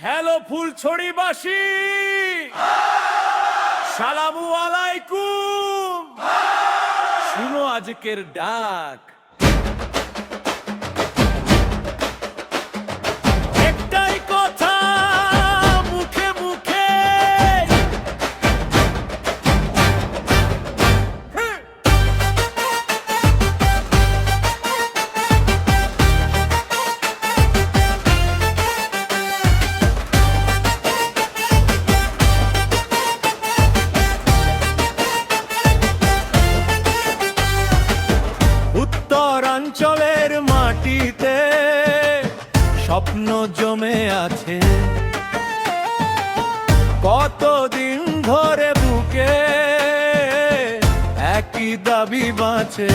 Hello ফুলছড়িবাসী, সালামু আলাইকুম। শুনো আজকের ডাক, একটাই কথা মুখে মুখে, উত্তরাঞ্চলের মাটিতে স্বপ্ন জমে আছে, কতদিন ধরে বুকে একই দাবি বাঁচে।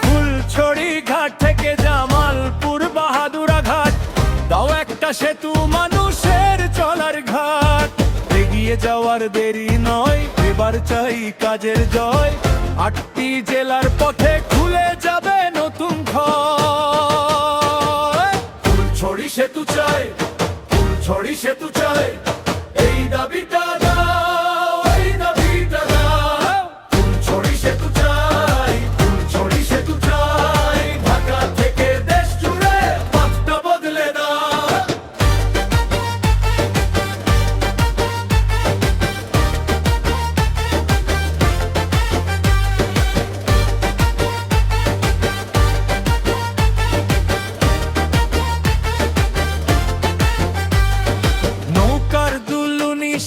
ফুলছড়ি ঘাট থেকে জামালপুর বাহাদুরা ঘাট, দাও একটা সেতু মানুষের চলার ঘাট। এগিয়ে যাওয়ার দেরি নয়, এবার চাই কাজের জয়। 8টি জেলার পথে খুলে যাবে নতুন ঘর। ফুলছড়ি সেতু চাই, ফুলছড়ি সেতু চাই, এই দাবিটা দাও, এই দাবিটা দাও। ফুলছড়ি সেতু চাই, ফুলছড়ি সেতু চাই, ঢাকা থেকে দেশ জুড়ে পথটা বদলে দাও।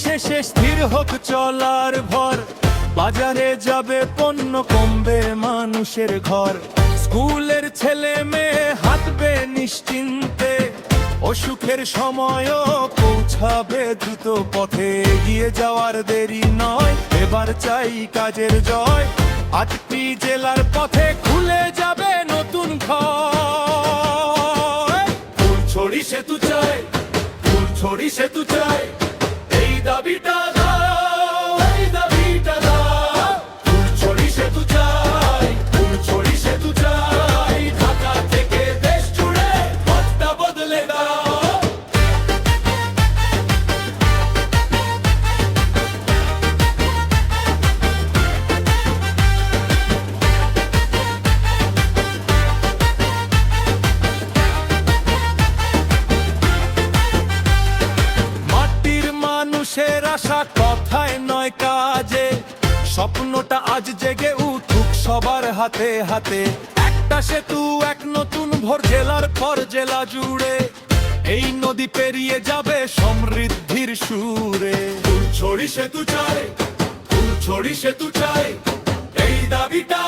শেষে স্থির হোক চলার ভর, বাজারে যাবে পণ্য, কমবে মানুষের ঘর। স্কুলের ছেলে মেয়ে হাঁটবে নিশ্চিন্তে, অসুখের সময়ও পৌঁছাবে দ্রুত পথে। এগিয়ে যাওয়ার দেরি নয়, এবার চাই কাজের জয়। 8টি জেলার পথে খুলে যাবে নতুন ঘর। ফুলছড়ি সেতু চাই, ফুলছড়ি সেতু চাই, এই দাবিটা দাও, এই দাবিটা দাও। ফুলছড়ি সেতু চাই, ফুলছড়ি সেতু চাই, ঢাকা থেকে দেশ জুড়ে পথটা বদলে দাও। মানুষের আশা কথায় নয় কাজে, স্বপ্নটা আজ জেগে উঠুক সবার হাতে হাতে। একটা সেতু এক নতুন ভোর, জেলার পর জেলা জুড়ে এই নদী পেরিয়ে যাবে সমৃদ্ধির সুরে। ফুলছড়ি সেতু চাই, ফুলছড়ি সেতু চাই, এই দাবিটা